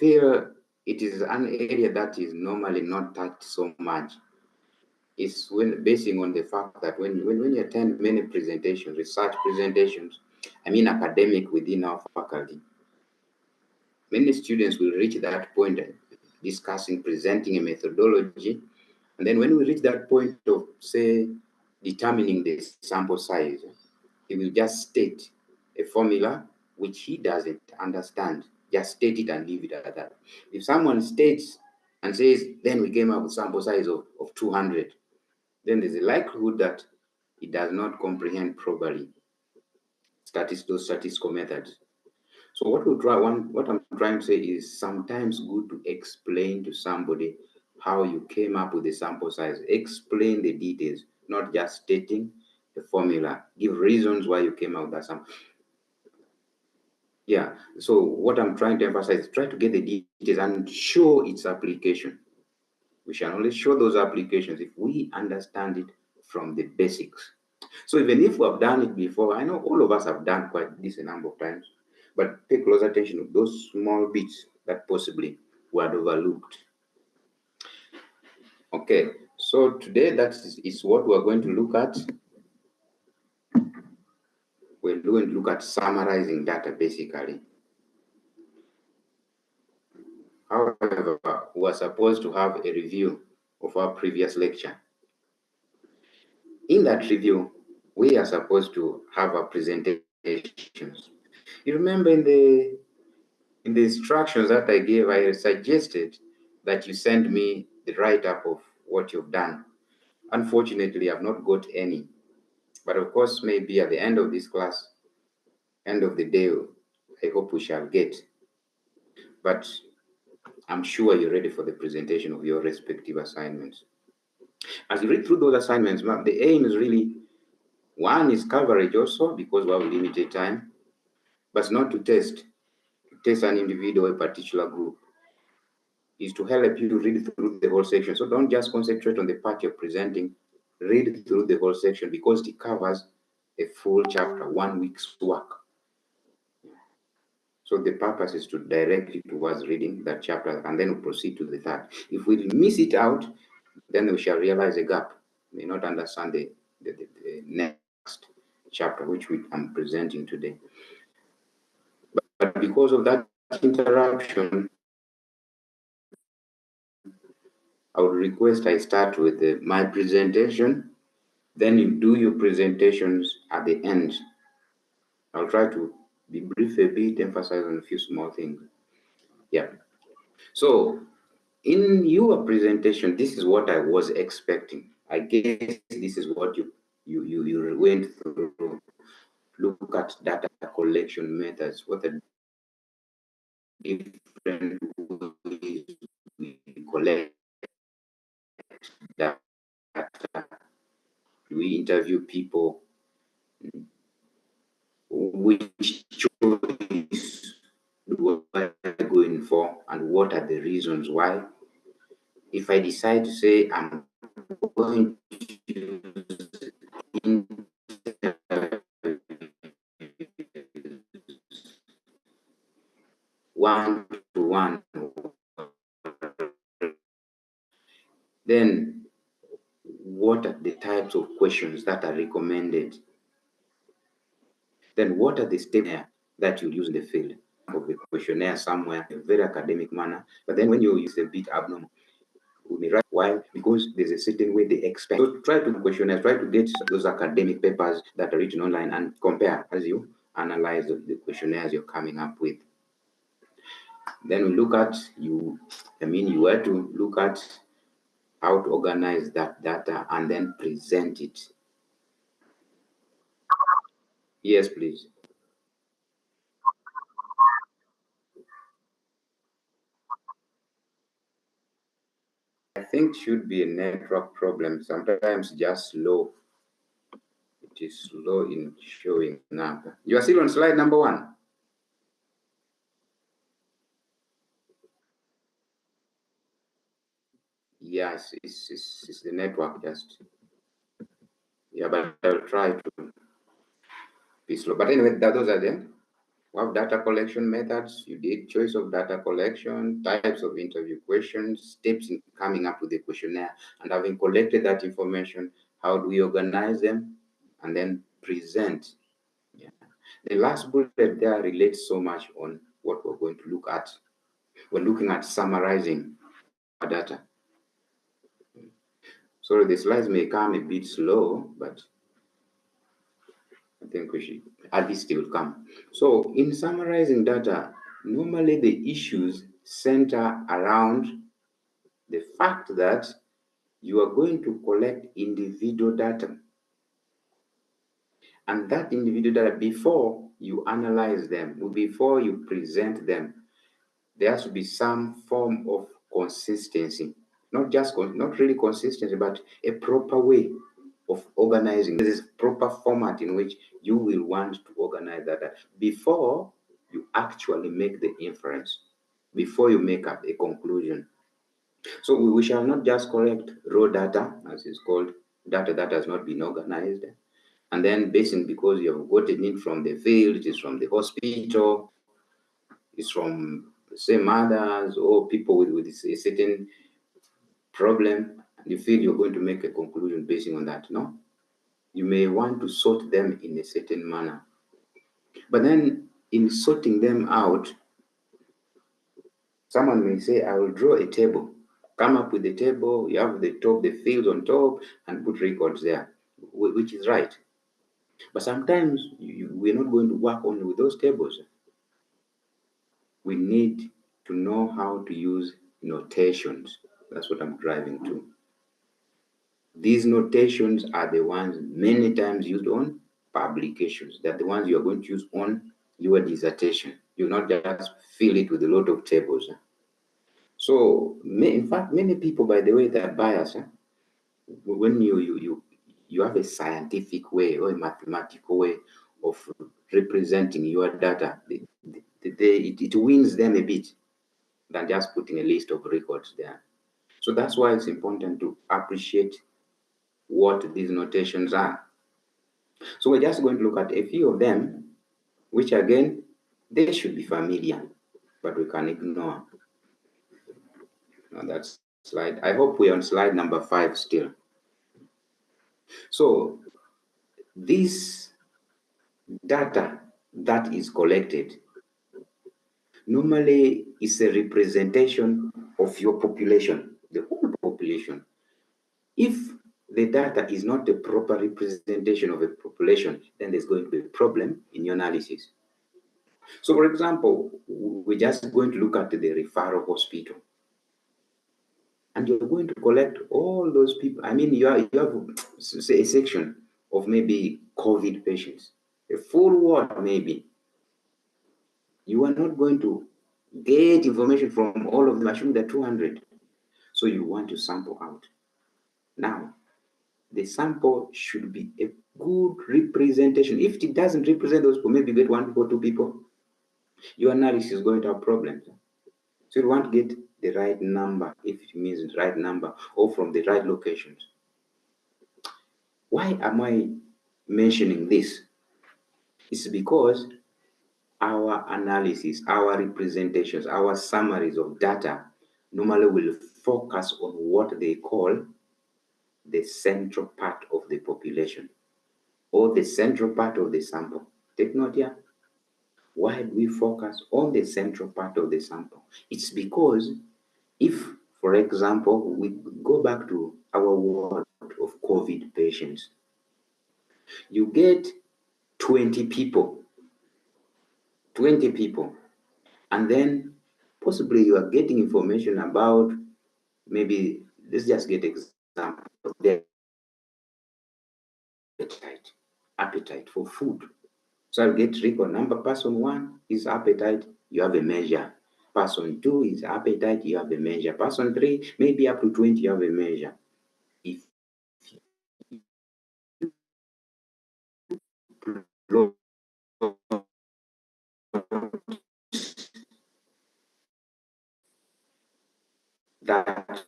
feel it is an area that is normally not touched so much. It's when basing on the fact that when you attend many presentations, research presentations, I mean academic within our faculty, many students will reach that point discussing, presenting a methodology. And then when we reach that point of, say, determining the sample size, he will just state a formula which he doesn't understand. Just state it and leave it at that. If someone states and says, then we came up with sample size of 200, then there's a likelihood that he does not comprehend properly those statistical methods. So what I'm trying to say is sometimes good to explain to somebody how you came up with the sample size. Explain the details, not just stating the formula. Give reasons why you came out with that sample. Yeah, so what I'm trying to emphasize is try to get the details and show its application. We shall only show those applications if we understand it from the basics. So even if we have done it before, I know all of us have done quite this a number of times, but pay close attention to those small bits that possibly were overlooked. Okay, so today that is what we're going to look at. We're going to look at summarizing data basically. However, we're supposed to have a review of our previous lecture. In that review, we are supposed to have our presentations. You remember in the instructions that I gave, I suggested that you send me the write-up of what you've done. Unfortunately, I've not got any. But of course, maybe at the end of this class, end of the day, I hope we shall get. But I'm sure you're ready for the presentation of your respective assignments. As you read through those assignments, the aim is really, one is coverage also, because we have limited time, but not to test an individual or a particular group. Is to help you to read through the whole section. So don't just concentrate on the part you're presenting, read through the whole section because it covers a full chapter, 1 week's work. So the purpose is to direct you towards reading that chapter and then we'll proceed to the third. If we miss it out, then we shall realize a gap. We may not understand the next chapter, which I'm presenting today. But because of that interruption, I would request I start with my presentation, then you do your presentations at the end. I'll try to be brief a bit, emphasize on a few small things. Yeah. So in your presentation, this is what I was expecting. I guess this is what you went through. Look at data collection methods, what the different ways we collect data. We interview people. Which choice do I go in for, and what are the reasons why? If I decide to say I'm going to use one-to-one, then what are the types of questions that are recommended? Then what are the steps that you use in the field of the questionnaire somewhere in a very academic manner? But then when you use a bit abnormal, we may write why, because there's a certain way they expect. So try to questionnaire, try to get those academic papers that are written online and compare as you analyze the questionnaires you're coming up with. Then we look at you were to look at how to organize that data and then present it. Yes, please. I think should be a network problem. Sometimes just slow. It is slow in showing now. You are still on slide number 1. Yes, it's the network just. Yeah, but I'll try to be slow. But anyway, those are them. We have data collection methods. You did choice of data collection, types of interview questions, steps in coming up with the questionnaire, and having collected that information, how do we organize them and then present? Yeah. The last bullet there relates so much on what we're going to look at. We're looking at summarizing our data. Sorry, the slides may come a bit slow, but I think we should, at least they will come. So in summarizing data, normally the issues center around the fact that you are going to collect individual data. And that individual data, before you analyze them, before you present them, there has to be some form of consistency. Not really consistency, but a proper way of organizing. This is proper format in which you will want to organize that before you actually make the inference, before you make up a conclusion. So we shall not just collect raw data, as it's called, data that has not been organized, and then basing because you have gotten it from the field, it is from the hospital, it's from say mothers or people with a certain problem, and you feel you're going to make a conclusion based on that. No, you may want to sort them in a certain manner. But then in sorting them out, someone may say, I will draw a table. Come up with a table, you have the top, the fields on top, and put records there, which is right. But sometimes we're not going to work only with those tables. We need to know how to use notations. That's what I'm driving to. These notations are the ones many times used on publications. They're the ones you're going to use on your dissertation. You not just fill it with a lot of tables. So, in fact, many people, by the way, they're biased. When you have a scientific way or a mathematical way of representing your data, it wins them a bit than just putting a list of records there. So that's why it's important to appreciate what these notations are. So we're just going to look at a few of them, which again, they should be familiar, but we can ignore. Now that's slide. I hope we're on slide number 5 still. So this data that is collected normally is a representation of your population, the whole population. If the data is not a proper representation of a population, then there's going to be a problem in your analysis. So, for example, we're just going to look at the referral hospital. And you're going to collect all those people. I mean, you have say, a section of maybe COVID patients, a full ward maybe. You are not going to get information from all of them, assuming that 200. So you want to sample out. Now, the sample should be a good representation. If it doesn't represent those people, maybe get 1 people, 2 people, your analysis is going to have problems. So you want to get the right number, if it means the right number, or from the right locations. Why am I mentioning this? It's because our analysis, our representations, our summaries of data normally will focus on what they call the central part of the population or the central part of the sample. Take note here. Why do we focus on the central part of the sample? It's because if, for example, we go back to our ward of COVID patients, you get 20 people, and then possibly you are getting information about maybe, let's just get example of their appetite for food. So I'll get record number. Person 1 is appetite, you have a measure. Person 2 is appetite, you have a measure. Person 3, maybe up to 20, you have a measure. If that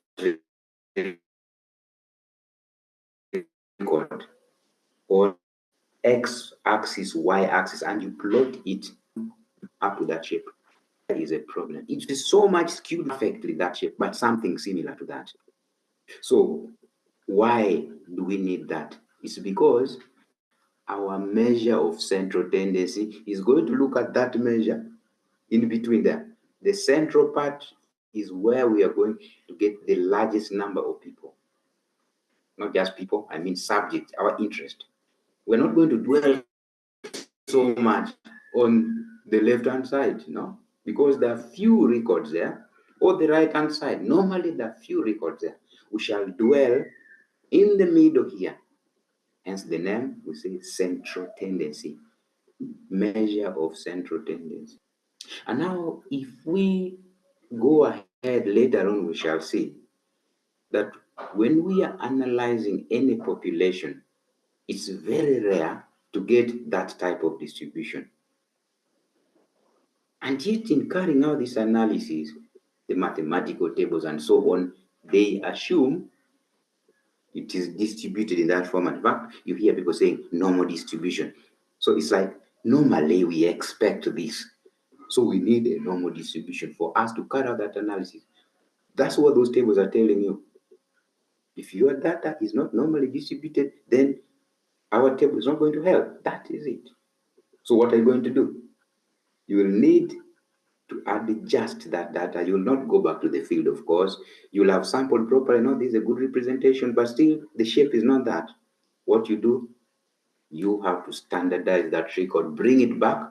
record or x-axis, y-axis, and you plot it, up to that shape. That is a problem. It is so much skewed perfectly, that shape, but something similar to that. So why do we need that? It's because our measure of central tendency is going to look at that measure in between there. The central part is where we are going to get the largest number of people. Not just people, I mean subject, our interest. We're not going to dwell so much on the left-hand side, because there are few records there, or the right-hand side. Normally, there are few records there. We shall dwell in the middle here. Hence the name, we say central tendency, measure of central tendency. And now, if we go ahead later on, we shall see that when we are analyzing any population, it's very rare to get that type of distribution. And yet, in carrying out this analysis, the mathematical tables and so on, they assume it is distributed in that format. In fact, you hear people saying normal distribution. So it's like, normally we expect this. So we need a normal distribution for us to carry out that analysis. That's what those tables are telling you. If your data is not normally distributed, then our table is not going to help. That is it. So what are you going to do? You will need to adjust that data. You will not go back to the field, of course. You will have sampled properly. No, this is a good representation, but still the shape is not that. What you do, you have to standardize that record, bring it back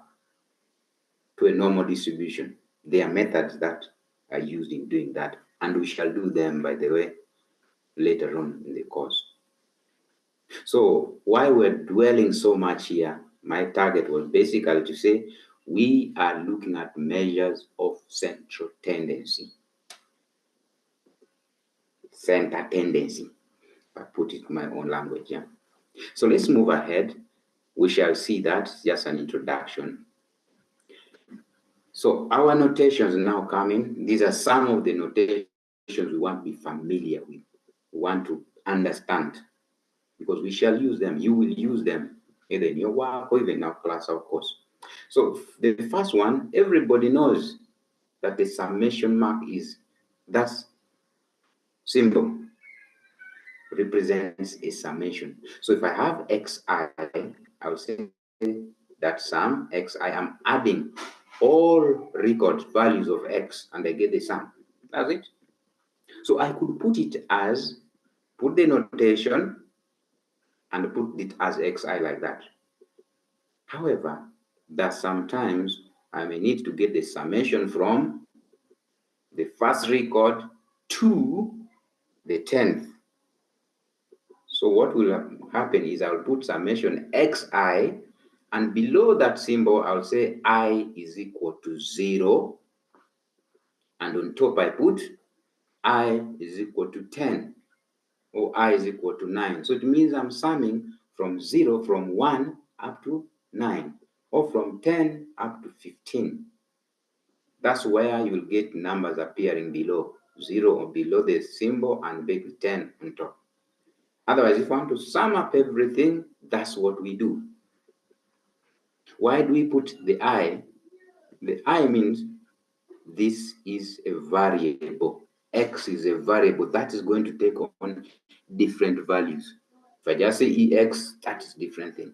to a normal distribution. There are methods that are used in doing that, and we shall do them, by the way, later on in the course. So while we're dwelling so much here, my target was basically to say we are looking at measures of central tendency. Center tendency. I put it in my own language, yeah. So let's move ahead. We shall see that, just an introduction. So our notations now coming. These are some of the notations we want to be familiar with. We want to understand, because we shall use them. You will use them either in your work or even in our class, of course. So the first one, everybody knows that the summation mark is that symbol represents a summation. So if I have xi, I will say that sum xi, I'm adding all record values of x and I get the sum. That's it. So I could put the notation and put it as xi like that. However, that sometimes I may need to get the summation from the first record to the 10th. So what will happen is I'll put summation xi, and below that symbol, I'll say I is equal to 0. And on top, I put I is equal to 10, or I is equal to 9. So it means I'm summing from 1 up to 9, or from 10 up to 15. That's where you'll get numbers appearing below, 0 or below the symbol, and maybe 10 on top. Otherwise, if I want to sum up everything, that's what we do. Why do we put the I? The I means this is a variable. X is a variable that is going to take on different values. If I just say EX, that is different thing.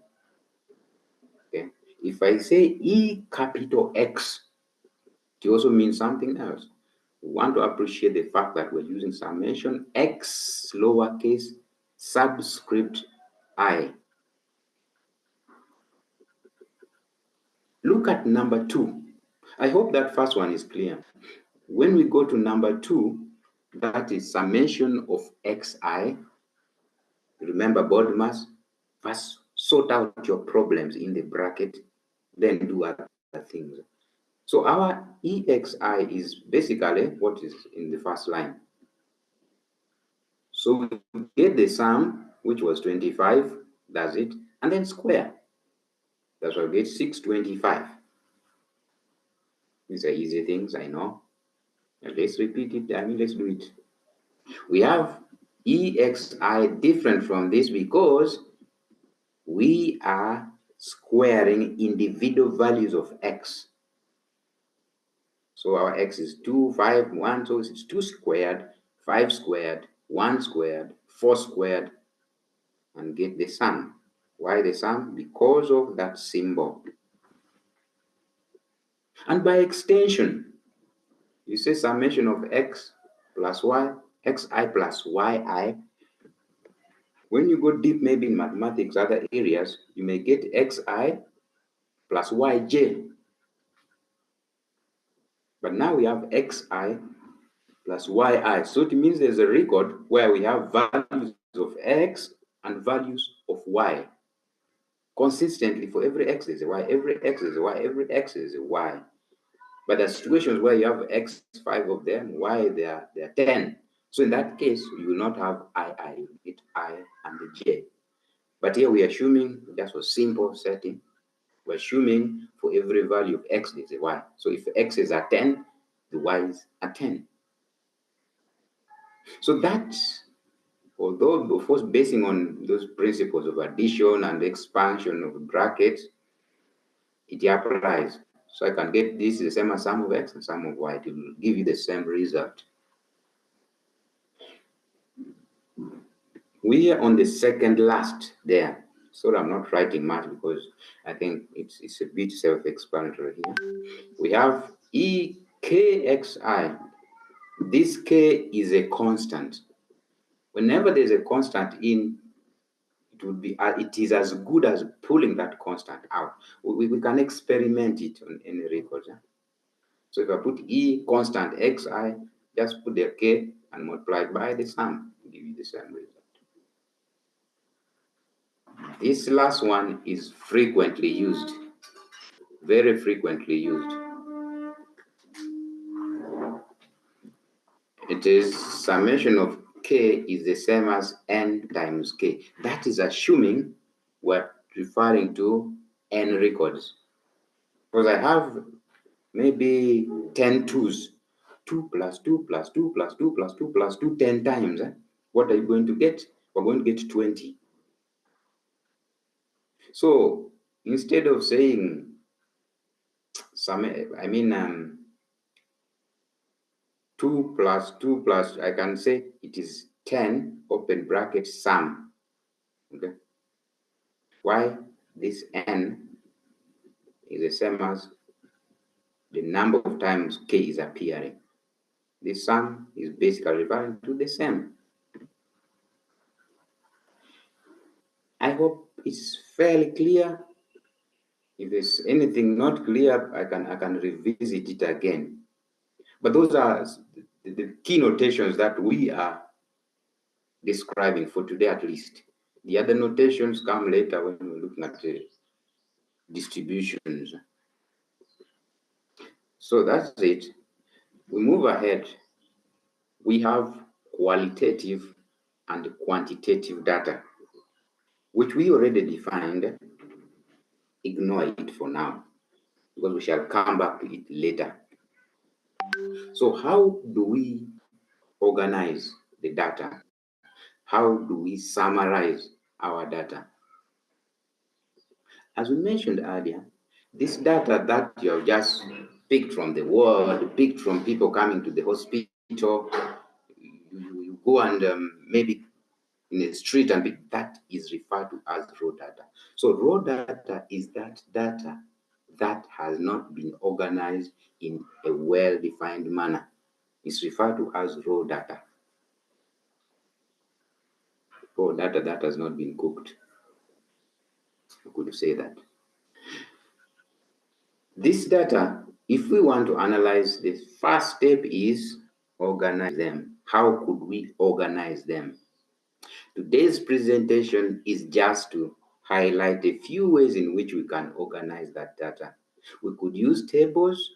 Okay. If I say E capital X, it also means something else. We want to appreciate the fact that we're using summation X lowercase subscript I. Look at number 2. I hope that first one is clear. When we go to number 2, that is summation of xi. Remember BODMAS, first sort out your problems in the bracket, then do other things. So our EXI is basically what is in the first line. So we get the sum, which was 25, that's it, and then square. That's why we get 625. These are easy things, I know. Let's repeat it, let's do it. We have EXI different from this because we are squaring individual values of x. So our x is 2, 5, 1. So it's 2 squared, 5 squared, 1 squared, 4 squared, and get the sum. Why the sum? Because of that symbol. And by extension, you say summation of x plus y, xi plus yi. When you go deep, maybe in mathematics, other areas, you may get xi plus yj. But now we have xi plus yi. So it means there's a record where we have values of x and values of y. Consistently, for every x there's a y, every x is a y, every x is a y. But there are situations where you have x, 5 of them, y, they are 10. So in that case, you will not have I, you get I and the j. But here we are assuming, just for simple setting, we're assuming for every value of x, there's a y. So if x is at 10, the y is at 10. So that's, although of course basing on those principles of addition and expansion of brackets, it applies. So I can get this is the same as sum of x and sum of y. It will give you the same result. We are on the second last there. So I'm not writing much because I think it's a bit self-explanatory here. We have EKXI. This K is a constant. Whenever there's a constant in, it is as good as pulling that constant out. We can experiment it on any record. Yeah? So if I put E constant xi, just put the K and multiply it by the sum, give you the same result. This last one is frequently used, very frequently used. It is summation of k is the same as n times k. That is assuming we're referring to n records. Because I have maybe 10 twos. 2 plus 2 plus 2 plus 2 plus 2 plus 2, 10 times. What are you going to get? We're going to get 20. So instead of saying, I mean, 2 plus 2 plus, I can say it is 10, open bracket, sum. Okay. Why? This n is the same as the number of times k is appearing. The sum is basically referring to the same. I hope it's fairly clear. If there's anything not clear, I can revisit it again. But those are the key notations that we are describing for today, at least. The other notations come later when we're looking at the distributions. So that's it. We move ahead. We have qualitative and quantitative data, which we already defined. Ignore it for now, because we shall come back to it later. So how do we organize the data? How do we summarize our data? As we mentioned earlier, this data that you have just picked from the world, picked from people coming to the hospital, you go and maybe in the street, and that is referred to as raw data. So raw data is that data that has not been organized in a well-defined manner. It's referred to as raw data. Raw data that has not been cooked. I could say that. This data, if we want to analyze, the first step is organize them. How could we organize them? Today's presentation is just to highlight a few ways in which we can organize that data. We could use tables,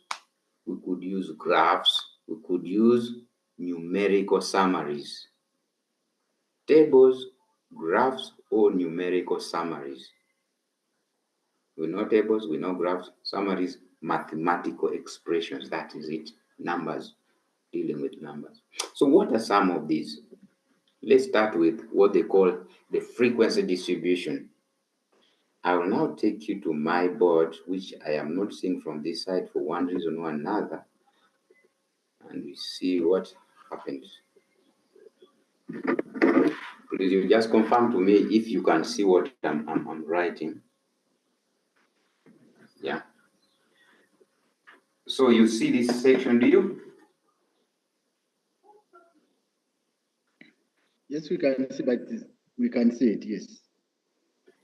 we could use graphs, we could use numerical summaries. Tables, graphs, or numerical summaries. We know tables, we know graphs, summaries, mathematical expressions. That is it. Numbers, dealing with numbers. So what are some of these? Let's start with what they call the frequency distribution. I will now take you to my board, which I am not seeing from this side for one reason or another. and we see what happens. Please, you just confirm to me if you can see what I'm writing. Yeah. So you see this section, do you? Yes, we can see, but we can see it, yes.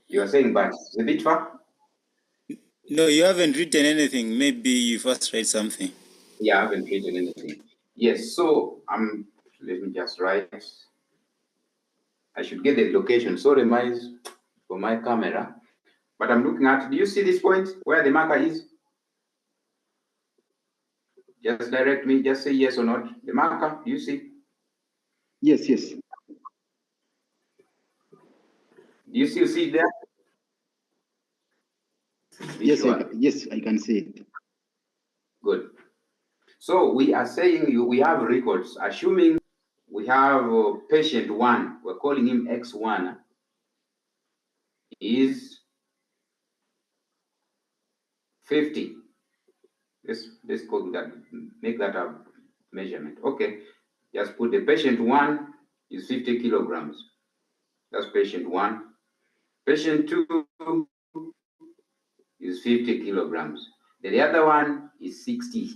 You are saying, but it's a bit far? No, you haven't written anything. Maybe you first write something. Yeah, I haven't written anything. Yes, so let me just write. I should get the location. Sorry, for my camera. But I'm looking at, do you see this point where the marker is? Just direct me, just say yes or not. The marker, do you see? Yes, yes. Do you still see it there? Yes, yes, I can see it. Good. So we are saying we have records, assuming we have patient 1, we're calling him X1, is 50. Let's call that, make that a measurement. Okay, just put the patient 1 is 50 kilograms. That's patient 1. Patient 2 is 50 kilograms. The other one is 60.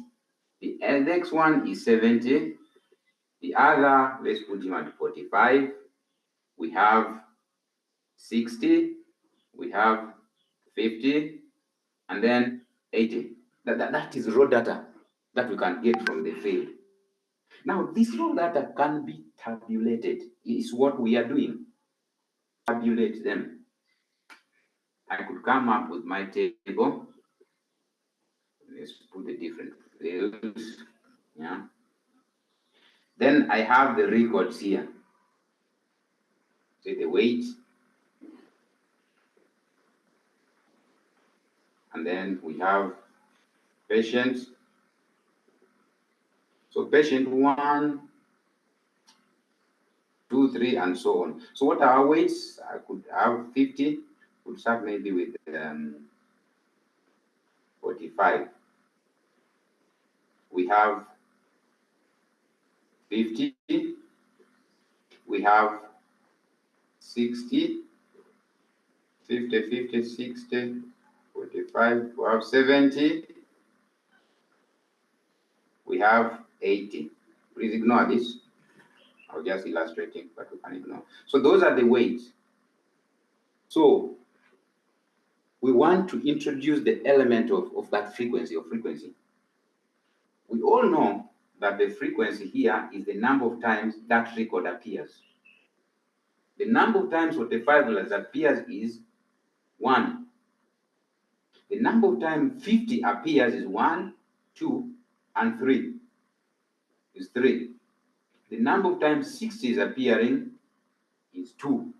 The next one is 70. The other, let's put him at 45. We have 60. We have 50. And then 80. That is raw data that we can get from the field. Now, this raw data can be tabulated. Is what we are doing. Tabulate them. I could come up with my table. Let's put the different fields. Yeah. Then I have the records here. So the weight. And then we have patients. So patient 1, 2, 3, and so on. So what are our weights? I could have 50. We'll start maybe with 45. We have 50. We have 60. 50, 50, 60, 45. We have 70. We have 80. Please ignore this. I'll just illustrate it, but we can ignore. So those are the weights. So we want to introduce the element of that frequency. We all know that the frequency here is the number of times that record appears. The number of times what the fibers appears is 1. The number of times 50 appears is 1, 2, and 3. Is 3. The number of times 60 is appearing is 2.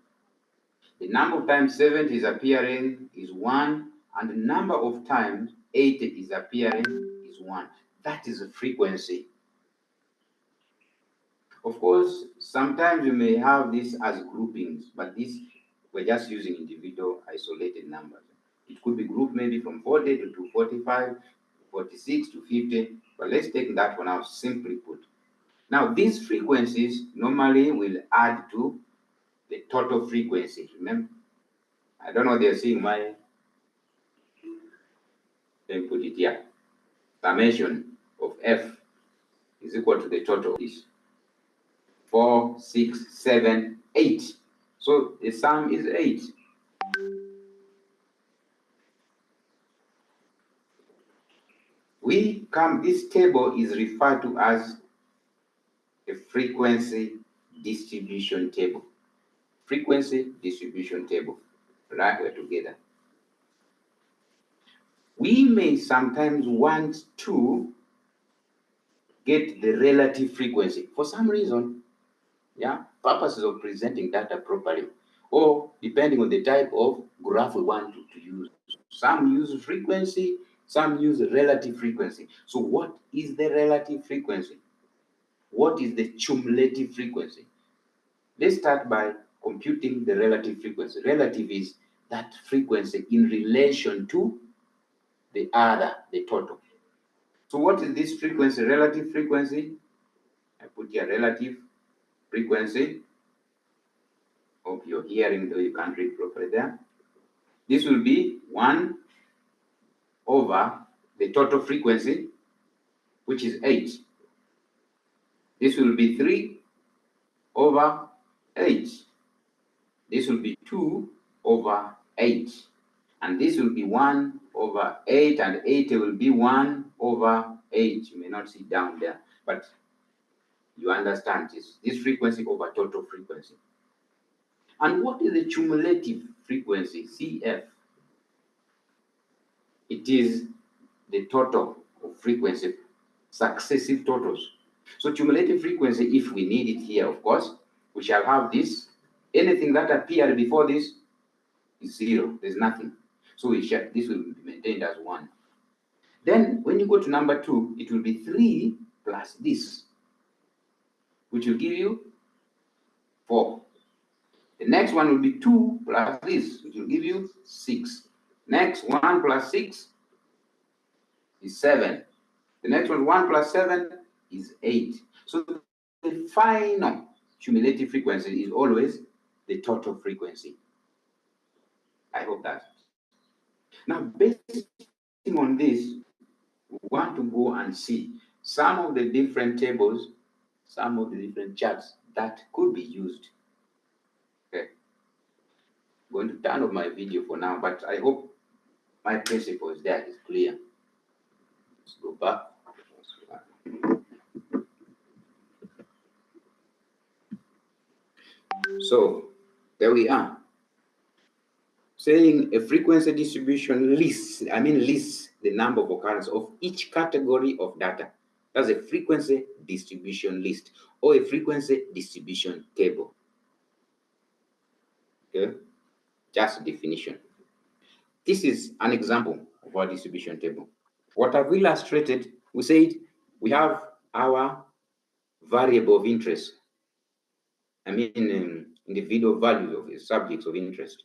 The number of times 70 is appearing is 1. And the number of times 80 is appearing is 1. That is a frequency. Of course, sometimes you may have this as groupings, but this we're just using individual isolated numbers. It could be grouped maybe from 40 to 245, 46 to 50, but let's take that for now, simply put. Now, these frequencies normally will add to the total frequency. Remember, I don't know if they're seeing my, let me put it here. Summation of F is equal to the total of this. 4, 6, 7, 8. So the sum is 8. This table is referred to as a frequency distribution table. Frequency distribution table. Right, we're together. We may sometimes want to get the relative frequency for some reason. Yeah, purposes of presenting data properly, or depending on the type of graph we want to use. Some use frequency, some use relative frequency. So what is the relative frequency? What is the cumulative frequency? Let's start by computing the relative frequency. Relative is that frequency in relation to the other, the total. So what is this frequency, relative frequency? I put here relative frequency of your hearing, though you can't read properly there. This will be 1 over the total frequency, which is 8. This will be 3 over 8. This will be 2 over 8. And this will be 1 over 8, and 8 will be 1 over 8. You may not see down there, but you understand this frequency over total frequency. And what is the cumulative frequency, CF? It is the total of frequency, successive totals. So cumulative frequency, if we need it here, of course, we shall have this. Anything that appeared before this is 0. There's nothing. So this will be maintained as 1. Then when you go to number 2, it will be 3 plus this, which will give you 4. The next one will be 2 plus this, which will give you 6. Next, 1 plus 6 is 7. The next one, 1 plus 7 is 8. So the final cumulative frequency is always the total frequency. I hope that. Now, based on this, we want to go and see some of the different tables, some of the different charts that could be used. Okay. I'm going to turn off my video for now, but I hope my principle is there, is clear. Let's go back. So there we are. Saying a frequency distribution lists the number of occurrences of each category of data. That's a frequency distribution list or a frequency distribution table. Okay, just definition. This is an example of our distribution table. What I've illustrated, we said we have our variable of interest. Individual values of subjects of interest.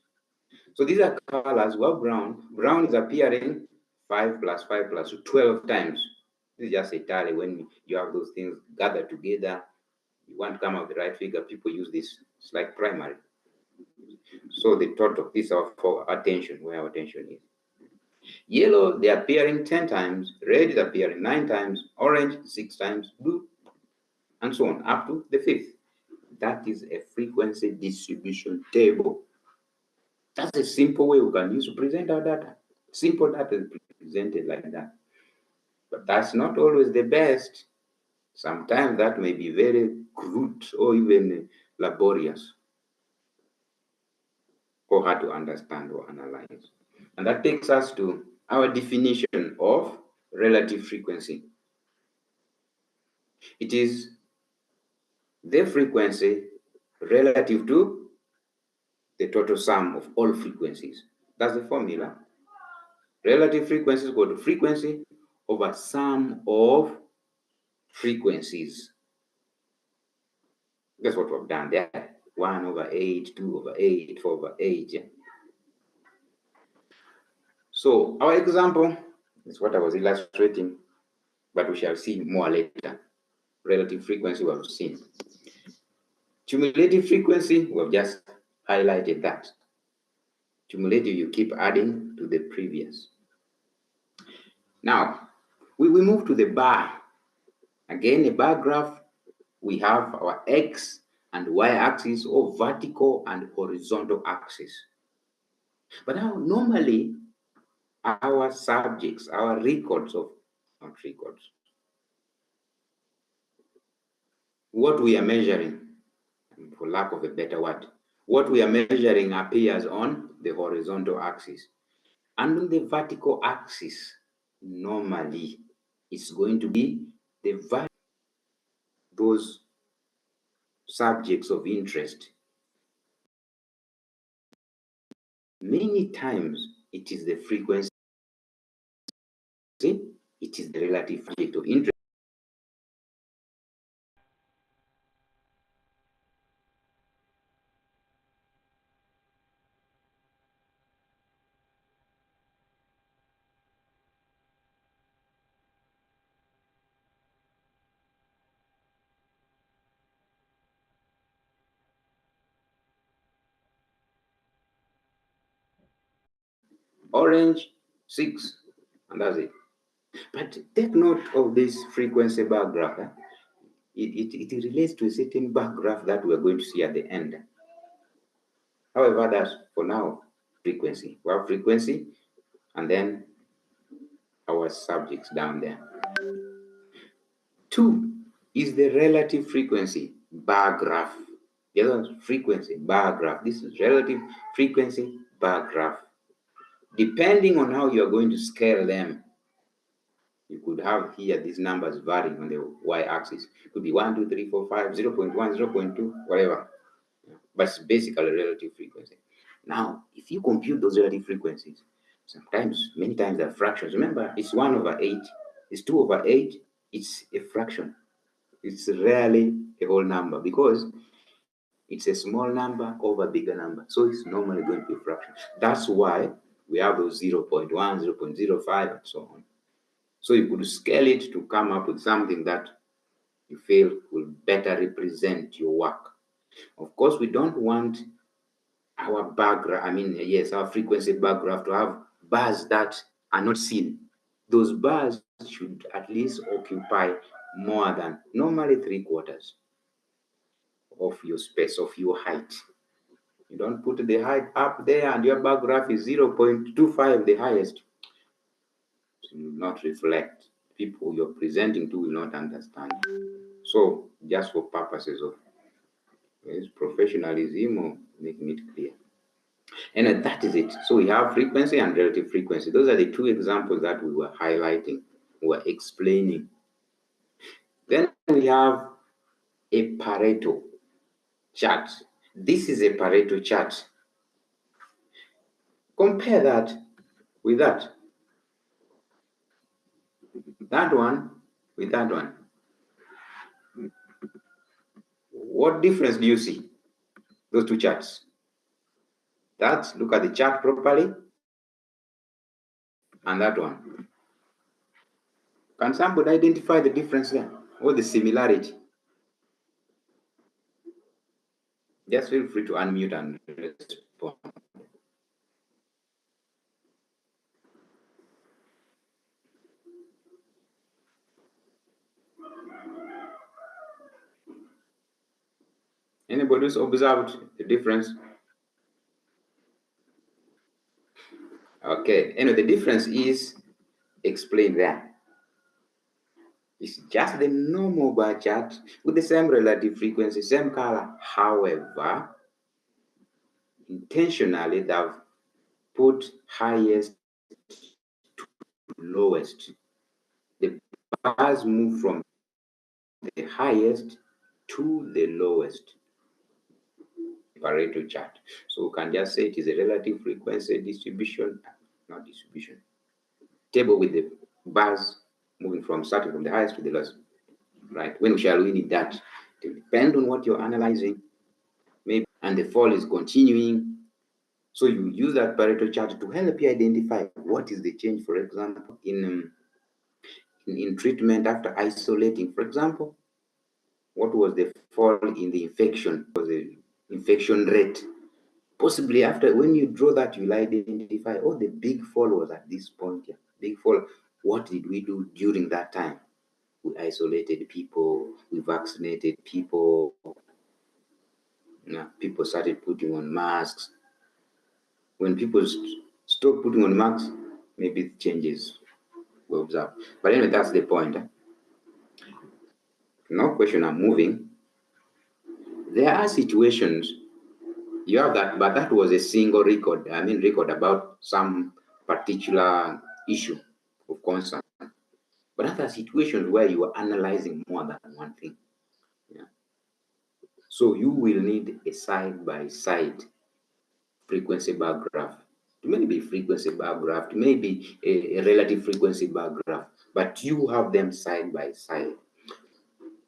So these are colors. Well, brown. Brown is appearing 5 plus 5 plus 12 times. This is just a tally. When you have those things gathered together, you want to come up with the right figure, people use this. It's like primary. So the total, these are for attention, where our attention is. Yellow, they're appearing 10 times. Red is appearing 9 times. Orange, 6 times. Blue, and so on, up to the 5th. That is a frequency distribution table. That's a simple way we can use to present our data. Simple data is presented like that. But that's not always the best. Sometimes that may be very crude or even laborious or hard to understand or analyze. And that takes us to our definition of relative frequency. It is the frequency relative to the total sum of all frequencies. That's the formula. Relative frequency is equal to frequency over sum of frequencies. That's what we've done there. 1 over 8, 2 over 8, 4 over 8. Yeah? So our example is what I was illustrating, but we shall see more later. Relative frequency we have seen. Cumulative frequency, we have just highlighted that. Cumulative, you keep adding to the previous. Now, we move to the bar. Again, a bar graph, we have our X and Y axis, or vertical and horizontal axis. But now, normally, our subjects, our records of, not records, what we are measuring, for lack of a better word, what we are measuring appears on the horizontal axis. And on the vertical axis, normally, it's going to be the value of those subjects of interest. Many times, it is the frequency, it is the relative subject of interest. orange 6, and that's it. But take note of this frequency bar graph. It relates to a certain bar graph that we're going to see at the end. However, that's for now frequency. We have frequency and then our subjects down there. 2 is the relative frequency bar graph. The other one is frequency bar graph. This is relative frequency bar graph. Depending on how you're going to scale them, you could have here these numbers varying on the y-axis. It could be 1, 2, 3, 4, 5, 0.1, 0.2, whatever. But it's basically relative frequency. Now, if you compute those relative frequencies, sometimes, many times they're fractions. Remember, it's 1 over 8, it's 2 over 8, it's a fraction. It's rarely a whole number because it's a small number over a bigger number. So it's normally going to be a fraction. That's why we have those 0.1, 0.05, and so on. So you could scale it to come up with something that you feel will better represent your work. Of course, we don't want our bar graph, our frequency bar graph to have bars that are not seen. Those bars should at least occupy more than normally 3/4 of your space, of your height. You don't put the height up there and your bar graph is 0.25, the highest. It will not reflect. People you're presenting to will not understand. So, just for purposes of professionalism or making it clear. And that is it. So we have frequency and relative frequency. Those are the 2 examples that we were highlighting, we were explaining. Then we have a Pareto chart. This is a Pareto chart. Compare that with that. That one with that one. What difference do you see? Those 2 charts. Look at the chart properly. And that one. Can somebody identify the difference there or the similarity? Just feel free to unmute and respond. Anybody who's observed the difference? Okay, anyway, the difference is explained there. It's just the normal bar chart with the same relative frequency, same color. However, intentionally they've put highest to lowest. The bars move from the highest to the lowest. Pareto chart. So we can just say it is a relative frequency distribution, not distribution. Table with the bars moving starting from the highest to the lowest. Right? When shall we need that? It will depend on what you're analyzing. Maybe and the fall is continuing. So you use that Pareto chart to help you identify what is the change, for example, in treatment after isolating. For example, what was the fall in the infection, was the infection rate? Possibly after, when you draw that, you'll identify, oh, the big fall was at this point here. Big fall. What did we do during that time? We isolated people, we vaccinated people. People started putting on masks. When people stop putting on masks, maybe it changes. We observe. But anyway, that's the point. No question, I'm moving. There are situations you have that, but that was a single record. Record about some particular issue of concern. But other situations where you are analyzing more than one thing. Yeah. So you will need a side-by-side frequency bar graph. It may be frequency bar graph, it may be a relative frequency bar graph, but you have them side by side.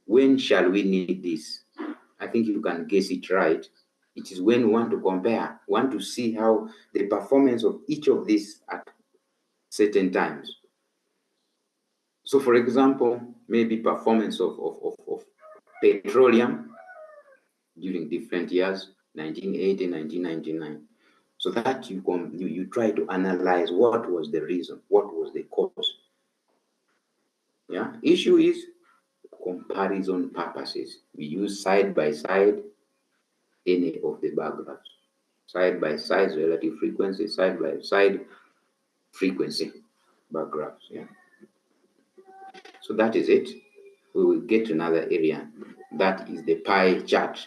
When shall we need this? I think you can guess it right. It is when we want to compare, want to see how the performance of each of these at certain times. So for example, maybe performance of petroleum during different years, 1980, 1999. so that you try to analyze what was the reason, what was the cause. Yeah, issue is comparison purposes. We use side by side any of the bar graphs. Side by side relative frequency, side by side frequency bar graphs. Yeah. So that is it. We will get to another area. That is the pie chart.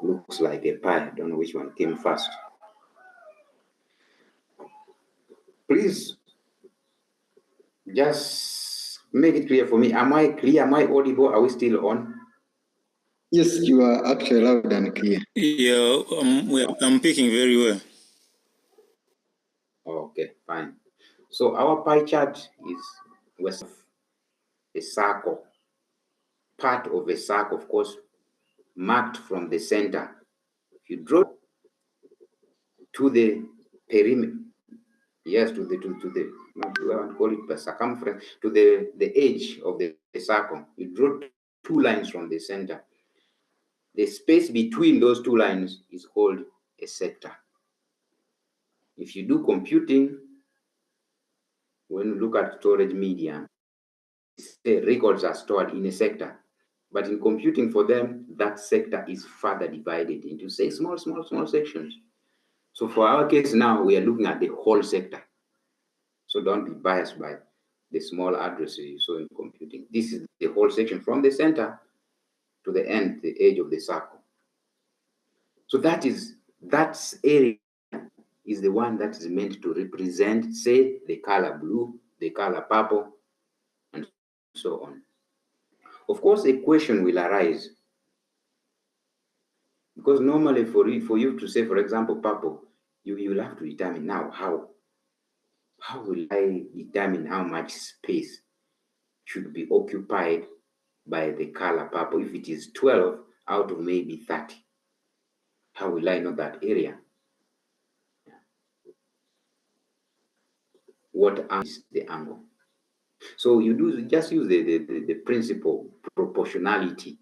Looks like a pie. I don't know which one came first. Please just make it clear for me. Am I clear? Am I audible? Are we still on? Yes, you are actually loud and clear. Yeah, I'm picking very well. Okay, fine. So our pie chart is a circle, part of a circle, of course, marked from the center. If you draw to the perimeter, yes, to the not I want to call it the circumference, to the edge of the circle, you draw 2 lines from the center. The space between those 2 lines is called a sector. If you do computing, when you look at storage media, the records are stored in a sector. But in computing for them, that sector is further divided into, say, small sections. So for our case now, we are looking at the whole sector. So don't be biased by the small addresses you saw in computing. This is the whole section from the center to the end, the edge of the circle. So that area is the one that is meant to represent, say, the color blue, the color purple, and so on. Of course, a question will arise, because normally for you to say, for example, purple, you will have to determine now how will I determine how much space should be occupied by the color purple if it is 12 out of maybe 30. How will I know that area? What is the angle? So you just use the principle proportionality.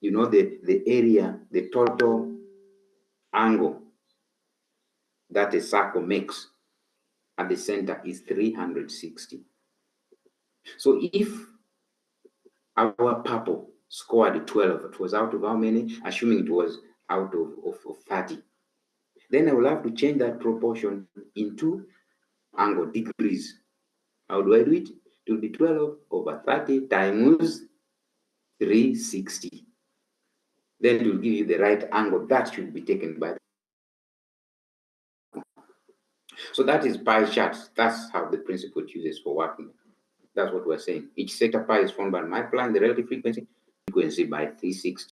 You know the area, the total angle that a circle makes at the center is 360. So if our purple scored 12, it was out of how many? Assuming it was out of 30. Then I will have to change that proportion into angle degrees. How do I do it? It will be 12 over 30 times 360. Then it will give you the right angle that should be taken by. So that is pie charts. That's how the principle chooses for working. That's what we're saying. Each sector pie is formed by multiplying the relative frequency by 360.